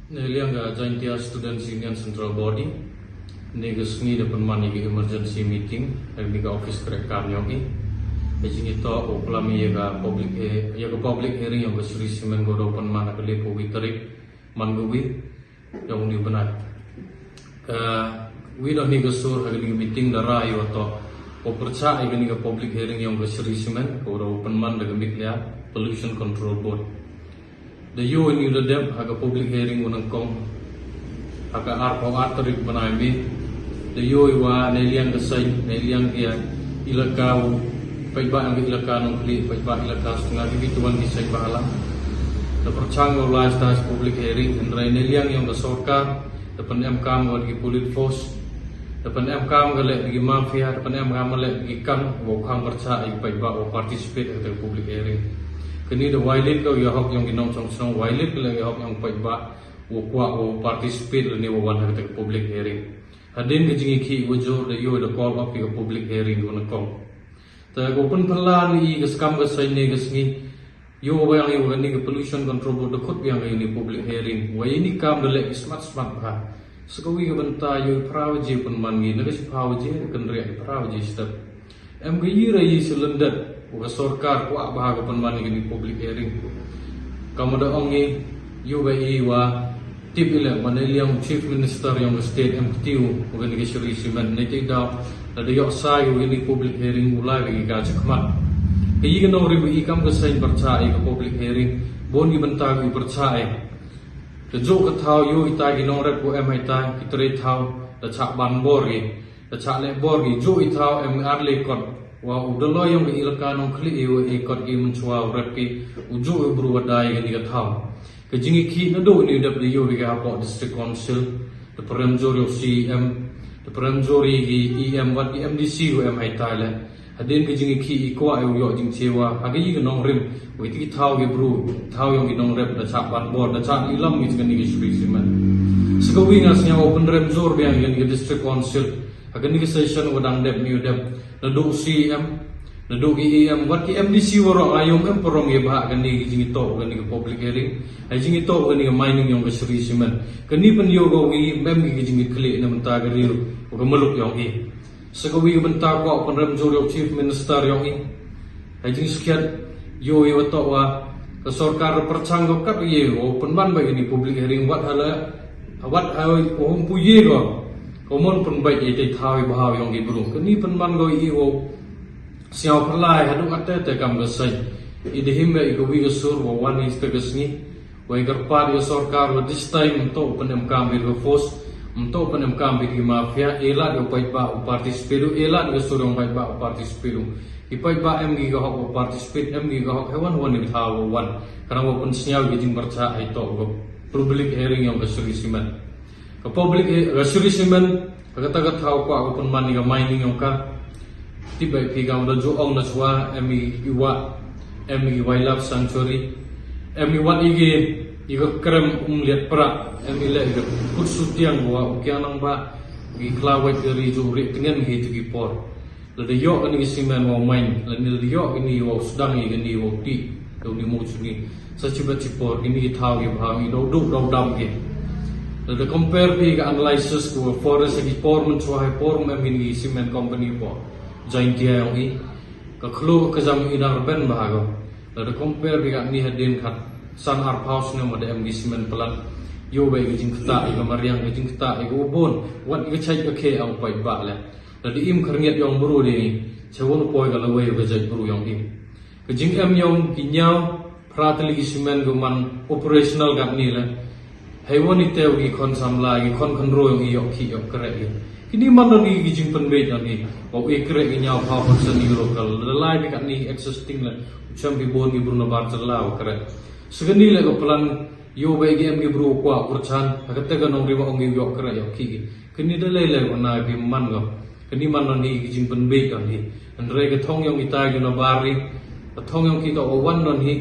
Neliang Joint Students Union Central Body negasni depan mani emergency meeting di office kerekam yogi. Jadi itu oklami ya public hearing yang kesuri semen godo depan mana kelepo witarik mangubi yang di benar. We don't negasur hari meeting darah yo atau percaya ini public hearing yang kesuri semen godo depan mana degemik ya Pollution Control Board. The you in the dem haga public hearing unang kong haga arpo arterik banami the you wa neliang kasay neliang dia ilakaw paiba ang ilaka ng kli paiba ilaka setengah dibituan kisay bahala the perchang last tas public hearing and neliang yung kasorka depan MK mo di police force depan MK mo gale di mafia depan MK mo le di kam wo khang percaya paiba o participate at the public hearing. Kini the violate ko yahok yung ginong song violate ko lang yahok yung paiba ukwa o participate ni wawan hagta public hearing. Hadin gijingi ki wajo the you the call up yung public hearing ko nakong. Ta open pala ni gaskam gasay ni gasngi yo ba yung gani ke pollution control board khut yang ni public hearing. Wa ini kam dele smart ha. Sekawi ka banta yo prawaji pun mangi nagasi prawaji kan ri prawaji step. Em gi rai silendat uga sorkar kuak bahaga penmani gini public hearing. Kamu da ongi UBI wa tip ile maneliang chief minister yang state MTU uga ni gesuri simen niti da ada yok sai gini public hearing ulai bagi gaji kemat. Kaya gano ribu ikam kesain percaya ke public hearing bon gi bentang gi percaya. Kejo ketau yo itai gino rep ko em itai kitri tau da chak ban bor gi da chak le bor gi jo itau em arle kon wa udalo yung ilaka nong kli e kot gi menchwa rapi uju bru wadai gani ga thau ke jingi ki na do ni dab yo ga po district council the paramjori of CM the paramjori gi EM wat di MDC go MI Thailand hadin ke jingi ki ko ayo yo jing chewa hagi gi nong rim wi ti thau gi bru thau yung gi nong rep da chak ban bor da chak ilam gi gani gi shri siman sikawi ngas nya open rem jor biang gani gi district council hagani gi session wadang deb new deb nado CM nado EM wat ki MDC waro ayong em porong ye bah gani jingi to gani public hearing ai jingi to gani mining yung kasri simen kani pen yogo gi mem gi jingi kle na menta gari ko maluk yung i sagawi benta ko pen rem jor chief minister yung i ai jingi sekian yo ye to wa ka sarkar perchang ko kat ye o pen ban ba gani public hearing wat hala wat ai ko hum pu ye go komon pun baik ye thai bahaw yung gi bru kani pen ban go i o siaw phlai hadu atte te kam gasai idehim ba ikowi gasur wa wan is te gasni wa garpar yo sarkar wa this time to penem kam bi force to penem kam bi mafia ela do pai ba participate ela do surong pai ba participate ipai ba em gi go ho participate em gi go ho hewan wan ni thaw wan karena wa pun siaw gi jing barcha ai to go public hearing yang gasuri siman ke public gasuri siman kata thau ko ako pun mani ga mining yung ka tibai pigaw da jo ong na chwa emi wildlife sanctuary emi wat igi iga krem liat pra emi le iga put sutiang wa ukyanang ba gi klawai keri jo ri tengen gi tu gi por la de yo ani simen wa main la ni de yo ini wa sedang ini wa ti do ni mo chuni sa chiba chipor ini thau gi bha gi do dam gi the compare the analysis to a forest agi porman chwa porm emi cement company po joint dia yang i ka khlo ka jam ina ben bahago the compare the ni hadin khat san ar house ne mode emi cement plan yo bai gi jing kta i mariang gi jing kta i go bon wat gi chai ka ke au pai ba le the im kharnget yong buru ni chewon poi ga lawe ga jai buru yong i ka jing em yong ki nyau pratli cement go man operational gap ni le hewan itu gi kon samla gi kon ro yung yok ki yok kre gi kini man ni gi jing pen be ni o e kre gi nyau ha kon san euro kal lai bi kan ni existing la cham bi bon gi bruna bar chala o kre segani le go plan yo be gi em gi bru kwa urchan hakate ga nong ri ba ong gi yok kre yok ki gi kini de le le na gi man go kini man ni gi jing pen be kan ni an re ga thong yung ita gi no bari thong yung ki to o wan non hi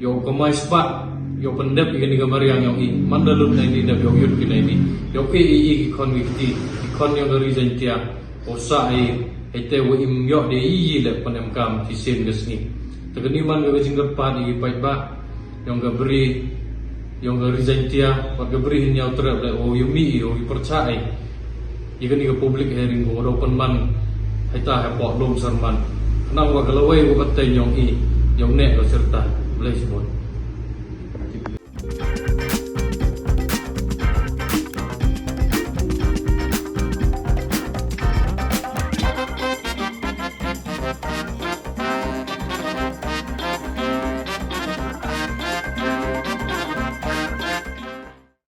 yo ko mai spot yo pendep gini gambar yang i mandalut na ini da yo yut kina ini yo ke i convicti kon yang dari jentia osa ai ete wo im yo de i le panem kam ti sen gesni tegani man ga jingga pa di pai ba yang ga beri yung resign tiya paggabrihin niya utra o yumi o ipercaya ikan ni public hearing ko open man hay ta hay po lom sarman nang wagalaway wakatay yung ne ko serta bless mo